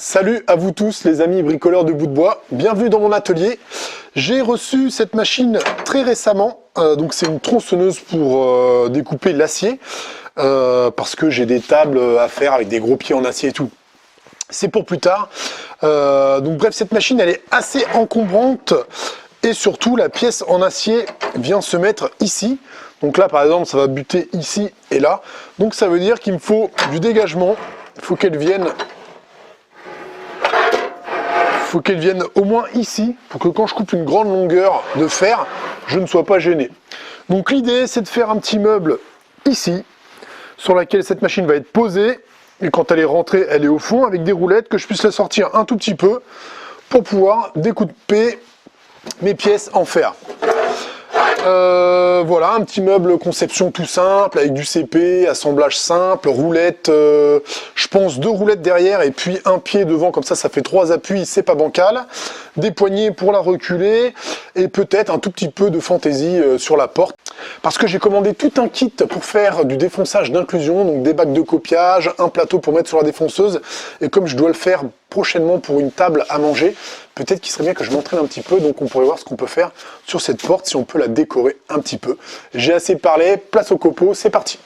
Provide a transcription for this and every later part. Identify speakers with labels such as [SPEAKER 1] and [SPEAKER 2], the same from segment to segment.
[SPEAKER 1] Salut à vous tous les amis bricoleurs de bout de bois, bienvenue dans mon atelier. J'ai reçu cette machine très récemment, donc c'est une tronçonneuse pour découper l'acier, parce que j'ai des tables à faire avec des gros pieds en acier et tout. C'est pour plus tard. Donc bref, cette machine elle est assez encombrante et surtout la pièce en acier vient se mettre ici. Donc là par exemple ça va buter ici et là. Donc ça veut dire qu'il me faut du dégagement, il faut qu'elle vienne au moins ici, pour que quand je coupe une grande longueur de fer, je ne sois pas gêné. Donc l'idée, c'est de faire un petit meuble ici, sur laquelle cette machine va être posée, et quand elle est rentrée, elle est au fond, avec des roulettes, que je puisse la sortir un tout petit peu, pour pouvoir découper mes pièces en fer. Voilà, un petit meuble conception tout simple, avec du CP, assemblage simple, roulettes, je pense 2 roulettes derrière et puis un pied devant, comme ça fait 3 appuis, c'est pas bancal. Des poignées pour la reculer et peut-être un tout petit peu de fantaisie sur la porte. Parce que j'ai commandé tout un kit pour faire du défonçage d'inclusion, donc des bacs de copiage, un plateau pour mettre sur la défonceuse. Et comme je dois le faire prochainement pour une table à manger, peut-être qu'il serait bien que je m'entraîne un petit peu, donc on pourrait voir ce qu'on peut faire sur cette porte, si on peut la décorer un petit peu. J'ai assez parlé, place au copeaux, c'est parti.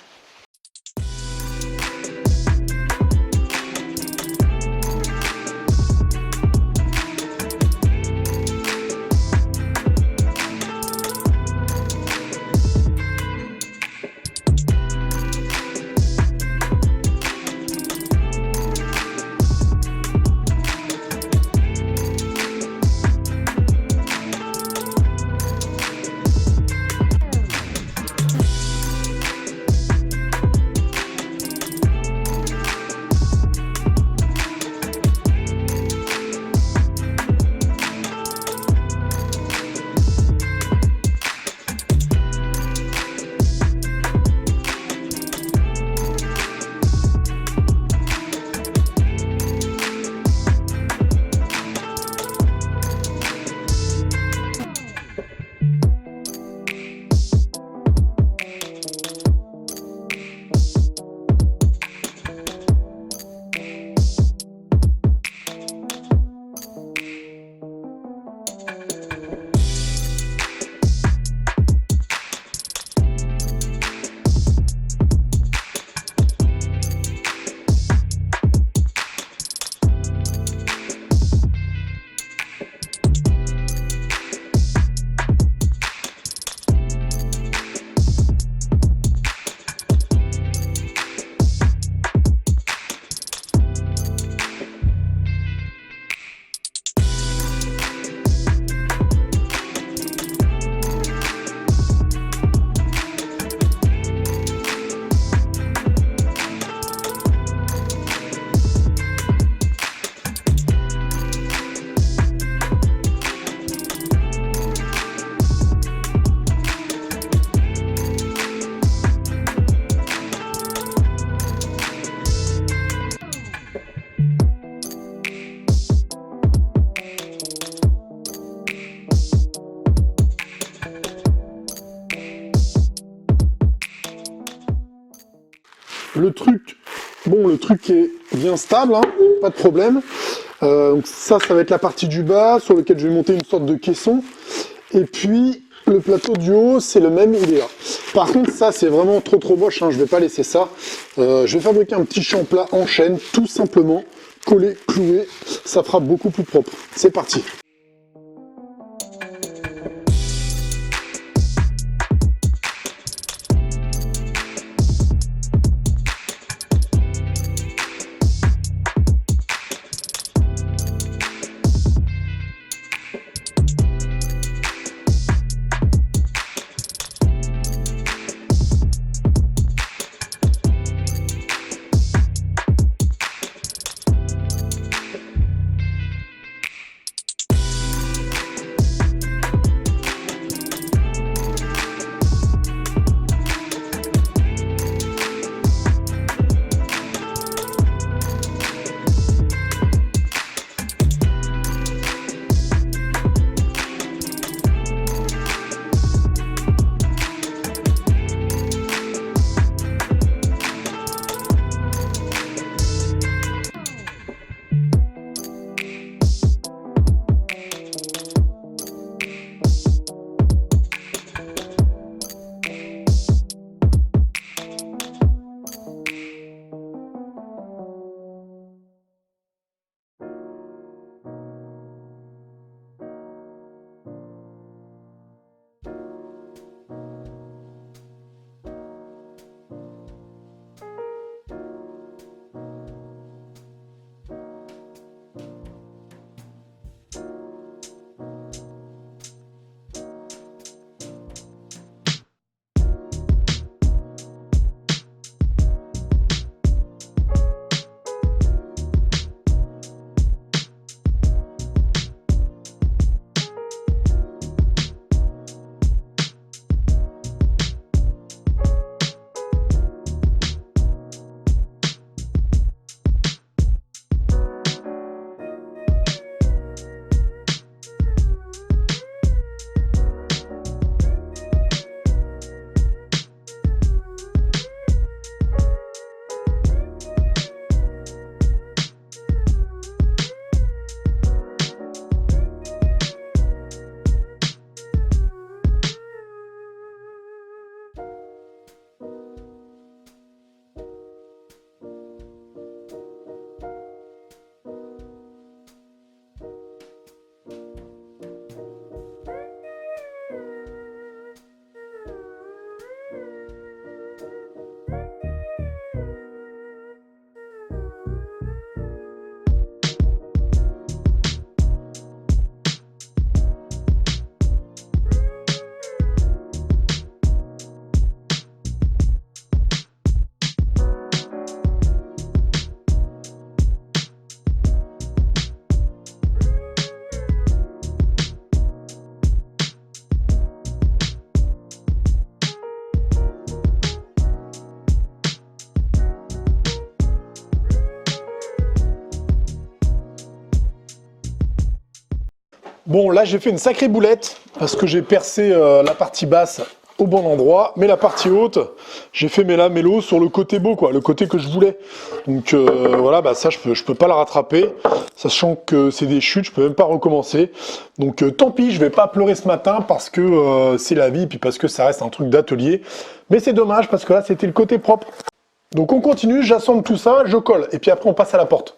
[SPEAKER 1] Le truc est bien stable, hein, pas de problème. Donc ça va être la partie du bas sur lequel je vais monter une sorte de caisson. Et puis le plateau du haut, c'est le même, il est là. Par contre, ça c'est vraiment trop moche, hein, je vais pas laisser ça. Je vais fabriquer un petit champ plat en chaîne, tout simplement, collé, cloué, ça fera beaucoup plus propre. C'est parti. Bon, là j'ai fait une sacrée boulette parce que j'ai percé la partie basse au bon endroit, mais la partie haute, j'ai fait mes lamellos sur le côté beau, quoi, le côté que je voulais. Donc voilà, bah ça je peux pas la rattraper, sachant que c'est des chutes, je peux même pas recommencer. Donc tant pis, je vais pas pleurer ce matin parce que c'est la vie, puis parce que ça reste un truc d'atelier. Mais c'est dommage parce que là c'était le côté propre. Donc on continue, j'assemble tout ça, je colle, et puis après on passe à la porte.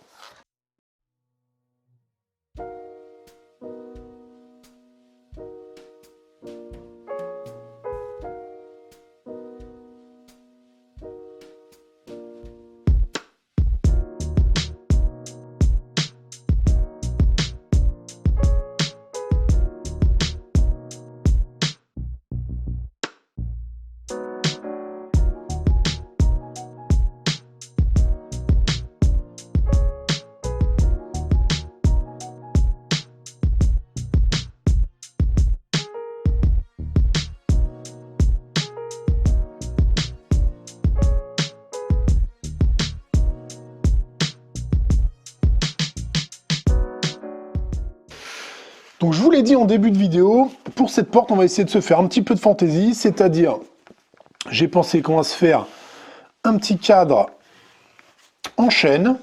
[SPEAKER 1] Donc je vous l'ai dit en début de vidéo, pour cette porte, on va essayer de se faire un petit peu de fantaisie, c'est-à-dire, j'ai pensé qu'on va se faire un petit cadre en chêne,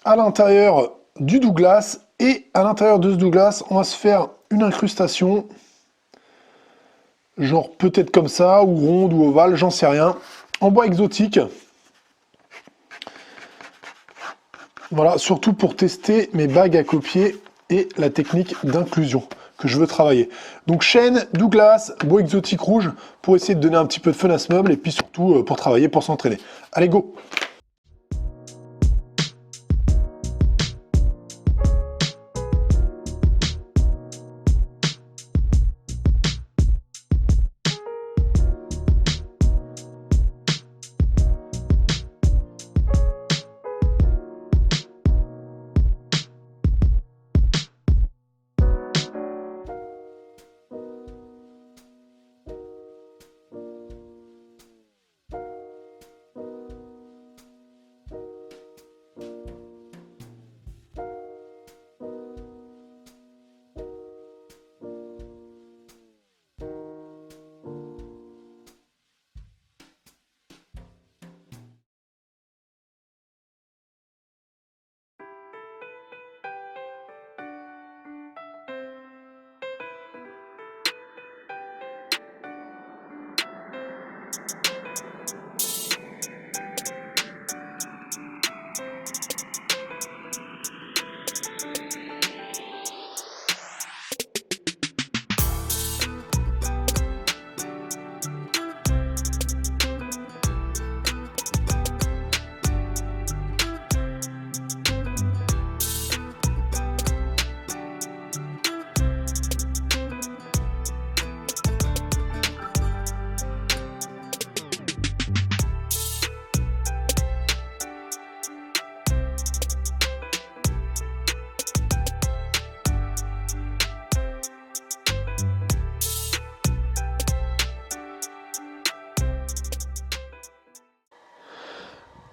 [SPEAKER 1] à l'intérieur du Douglas, et à l'intérieur de ce Douglas, on va se faire une incrustation, genre peut-être comme ça, ou ronde, ou ovale, j'en sais rien, en bois exotique. Voilà, surtout pour tester mes bagues à copier et la technique d'inclusion que je veux travailler. Donc chêne, Douglas, bois exotique rouge, pour essayer de donner un petit peu de fun à ce meuble, et puis surtout pour travailler, pour s'entraîner. Allez, go!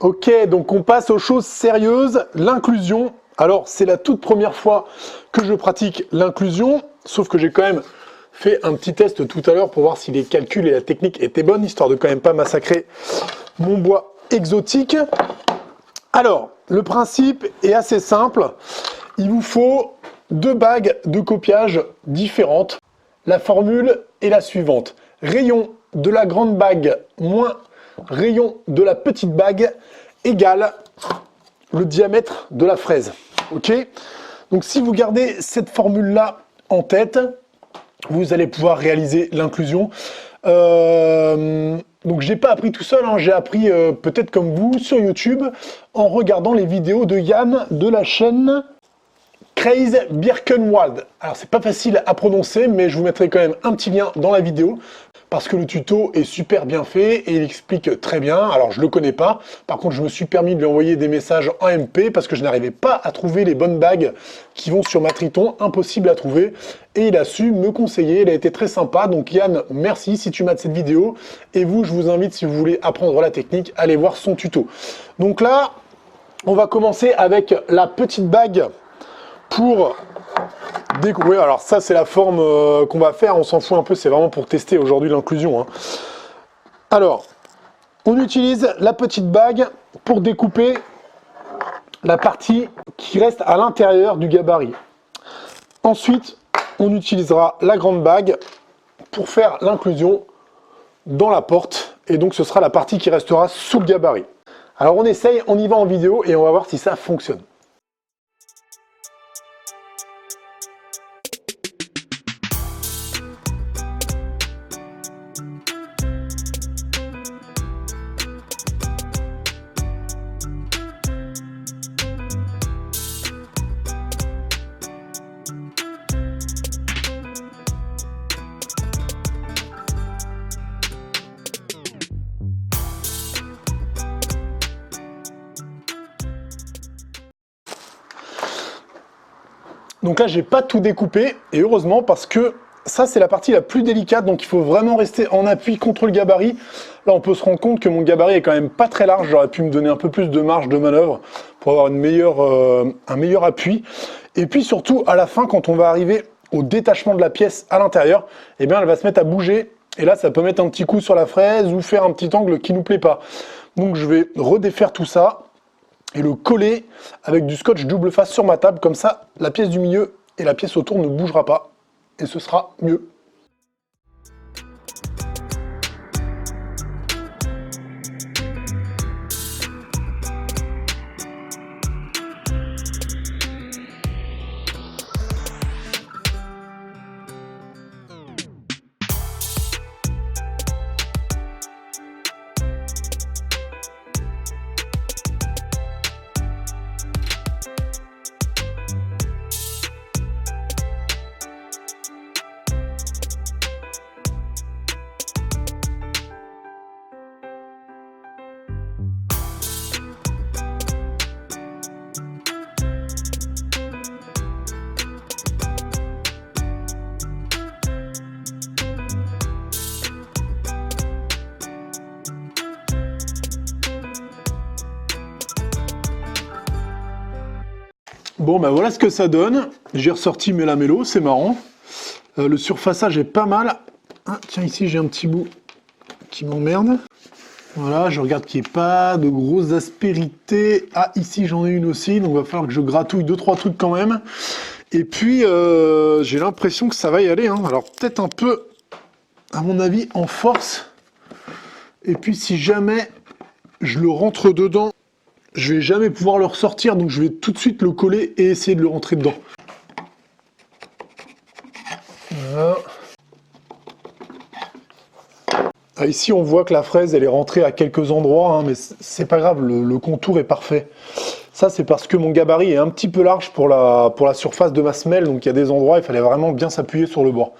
[SPEAKER 1] Ok, donc on passe aux choses sérieuses, l'inclusion. Alors, c'est la toute première fois que je pratique l'inclusion, sauf que j'ai quand même fait un petit test tout à l'heure pour voir si les calculs et la technique étaient bonnes, histoire de quand même pas massacrer mon bois exotique. Alors, le principe est assez simple. Il vous faut deux bagues de copiage différentes. La formule est la suivante. Rayon de la grande bague moins rayon de la petite bague égale le diamètre de la fraise. Ok? Donc si vous gardez cette formule-là en tête, vous allez pouvoir réaliser l'inclusion. Donc j'ai pas appris tout seul, hein, j'ai appris peut-être comme vous sur YouTube en regardant les vidéos de Yann de la chaîne Crazy Birkenwald. Alors c'est pas facile à prononcer, mais je vous mettrai quand même un petit lien dans la vidéo parce que le tuto est super bien fait et il explique très bien. Alors je le connais pas, par contre je me suis permis de lui envoyer des messages en MP parce que je n'arrivais pas à trouver les bonnes bagues qui vont sur ma Triton, impossible à trouver, et il a su me conseiller, il a été très sympa. Donc Yann, merci si tu mates cette vidéo, et vous, je vous invite, si vous voulez apprendre la technique, à aller voir son tuto. Donc là, On va commencer avec la petite bague pour découper. Alors ça, c'est la forme qu'on va faire. On s'en fout un peu, c'est vraiment pour tester aujourd'hui l'inclusion, hein. Alors, on utilise la petite bague pour découper la partie qui reste à l'intérieur du gabarit. Ensuite, on utilisera la grande bague pour faire l'inclusion dans la porte. Et donc, ce sera la partie qui restera sous le gabarit. Alors, on essaye, on y va en vidéo et on va voir si ça fonctionne. Donc là, j'ai pas tout découpé, et heureusement, parce que ça, c'est la partie la plus délicate, donc il faut vraiment rester en appui contre le gabarit. Là, on peut se rendre compte que mon gabarit est quand même pas très large, j'aurais pu me donner un peu plus de marge de manœuvre pour avoir un meilleur appui. Et puis surtout, à la fin, quand on va arriver au détachement de la pièce à l'intérieur, eh bien, elle va se mettre à bouger, et là, ça peut mettre un petit coup sur la fraise ou faire un petit angle qui nous plaît pas. Donc, je vais redéfaire tout ça et le coller avec du scotch double face sur ma table, comme ça la pièce du milieu et la pièce autour ne bougera pas et ce sera mieux. Bon, ben voilà ce que ça donne. J'ai ressorti mes lamellos, c'est marrant. Le surfaçage est pas mal. Ah, tiens, ici j'ai un petit bout qui m'emmerde. Voilà, je regarde qu'il n'y ait pas de grosses aspérités. Ah, ici j'en ai une aussi, donc il va falloir que je gratouille 2-3 trucs quand même. Et puis, j'ai l'impression que ça va y aller, hein. Alors peut-être un peu, à mon avis, en force. Et puis si jamais je le rentre dedans, je vais jamais pouvoir le ressortir, donc je vais tout de suite le coller et essayer de le rentrer dedans. Voilà. Ah, ici, on voit que la fraise, elle est rentrée à quelques endroits, hein, mais c'est pas grave, le contour est parfait. Ça, c'est parce que mon gabarit est un petit peu large pour la surface de ma semelle, donc il y a des endroits, il fallait vraiment bien s'appuyer sur le bord.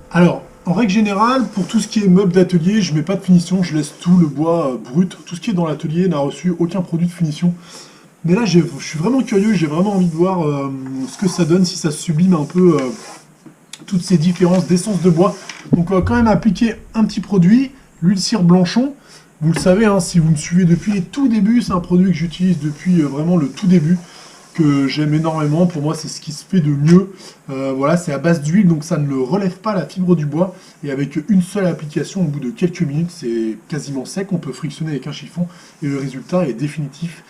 [SPEAKER 1] Alors, en règle générale, pour tout ce qui est meubles d'atelier, je mets pas de finition, je laisse tout le bois brut. Tout ce qui est dans l'atelier n'a reçu aucun produit de finition. Mais là, je suis vraiment curieux, j'ai vraiment envie de voir ce que ça donne, si ça sublime un peu toutes ces différences d'essence de bois. Donc on va quand même appliquer un petit produit, l'huile cire Blanchon. Vous le savez, hein, si vous me suivez depuis les tout débuts, c'est un produit que j'utilise depuis vraiment le tout début,
[SPEAKER 2] que j'aime énormément. Pour moi, c'est ce qui se fait de mieux. Voilà, c'est à base d'huile, donc ça ne relève pas la fibre du bois. Et avec une seule application, au bout de quelques minutes, c'est quasiment sec. On peut frictionner avec un chiffon et le résultat est définitif.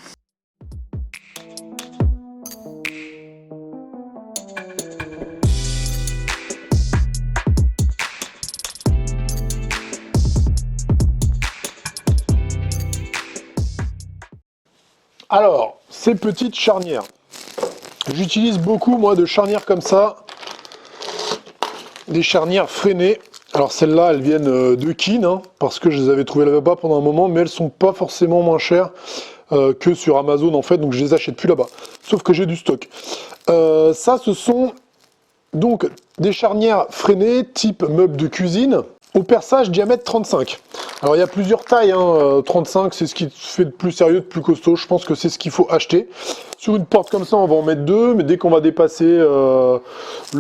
[SPEAKER 1] Alors, ces petites charnières. J'utilise beaucoup, moi, de charnières comme ça. Des charnières freinées. Alors, celles-là, elles viennent de Kin, hein, parce que je les avais trouvées là-bas pendant un moment, mais elles sont pas forcément moins chères que sur Amazon, en fait, donc je les achète plus là-bas. Sauf que j'ai du stock. Ça, ce sont donc des charnières freinées, type meuble de cuisine, au perçage diamètre 35. Alors il y a plusieurs tailles, hein. 35 c'est ce qui fait de plus sérieux, de plus costaud, je pense que c'est ce qu'il faut acheter. Sur une porte comme ça on va en mettre 2, mais dès qu'on va dépasser le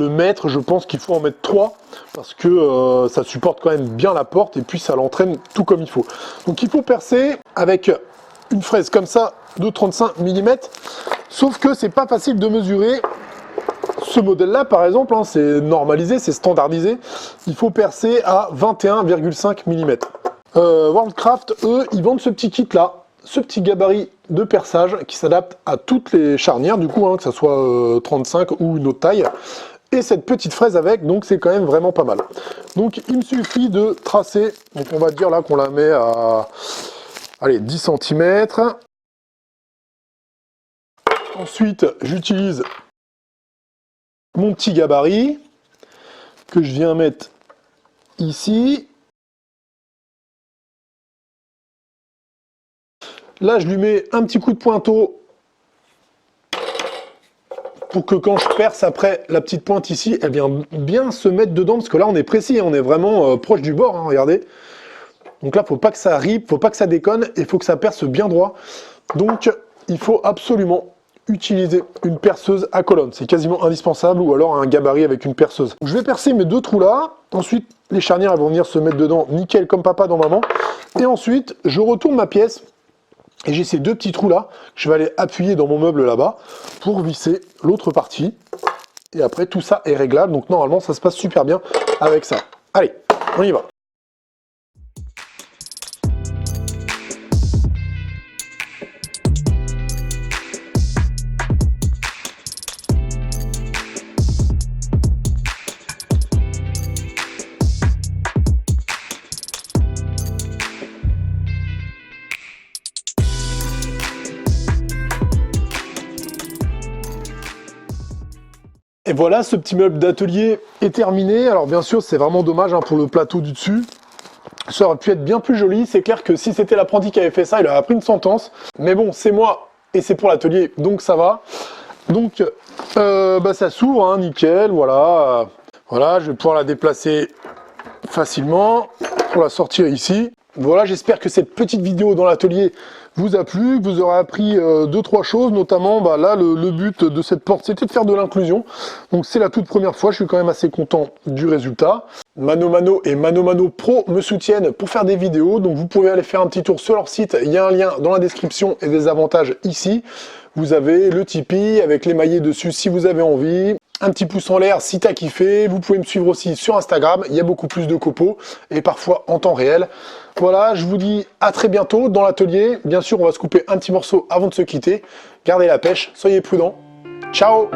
[SPEAKER 1] mètre, je pense qu'il faut en mettre 3, parce que ça supporte quand même bien la porte, et puis ça l'entraîne tout comme il faut. Donc il faut percer avec une fraise comme ça de 35 mm, sauf que c'est pas facile de mesurer. Ce modèle-là, par exemple, hein, c'est normalisé, c'est standardisé. Il faut percer à 21,5 mm. Worldcraft, eux, ils vendent ce petit kit-là, ce petit gabarit de perçage qui s'adapte à toutes les charnières, du coup, hein, que ça soit 35 ou une autre taille. Et cette petite fraise avec, donc c'est quand même vraiment pas mal. Donc il me suffit de tracer, donc on va dire là qu'on la met à allez, 10 cm. Ensuite, j'utilise mon petit gabarit que je viens mettre ici. Là, je lui mets un petit coup de pointeau pour que quand je perce après la petite pointe ici, elle vient bien se mettre dedans, parce que là, on est précis, on est vraiment proche du bord, hein, regardez. Donc là, faut pas que ça ripe, faut pas que ça déconne, et il faut que ça perce bien droit. Donc, il faut absolument utiliser une perceuse à colonne, c'est quasiment indispensable, ou alors un gabarit avec une perceuse. Je vais percer mes 2 trous là, ensuite les charnières elles vont venir se mettre dedans nickel comme papa dans maman, et ensuite je retourne ma pièce, et j'ai ces 2 petits trous là, je vais aller appuyer dans mon meuble là-bas, pour visser l'autre partie, et après tout ça est réglable, donc normalement ça se passe super bien avec ça. Allez, on y va. Et voilà, ce petit meuble d'atelier est terminé. Alors bien sûr, c'est vraiment dommage hein, pour le plateau du dessus. Ça aurait pu être bien plus joli. C'est clair que si c'était l'apprenti qui avait fait ça, il aurait pris une sentence. Mais bon, c'est moi et c'est pour l'atelier, donc ça va. Donc ça s'ouvre, hein, nickel, voilà. Voilà, je vais pouvoir la déplacer facilement pour la sortir ici. Voilà, j'espère que cette petite vidéo dans l'atelier vous a plu, que vous aurez appris 2-3 choses, notamment là le but de cette porte c'était de faire de l'inclusion, donc c'est la toute première fois, je suis quand même assez content du résultat. Mano Mano et Mano Mano Pro me soutiennent pour faire des vidéos, donc vous pouvez aller faire un petit tour sur leur site, il y a un lien dans la description et des avantages ici. Vous avez le Tipeee avec les maillets dessus si vous avez envie. Un petit pouce en l'air si t'as kiffé. Vous pouvez me suivre aussi sur Instagram. Il y a beaucoup plus de copeaux et parfois en temps réel. Voilà, je vous dis à très bientôt dans l'atelier. Bien sûr, on va se couper un petit morceau avant de se quitter. Gardez la pêche, soyez prudents. Ciao!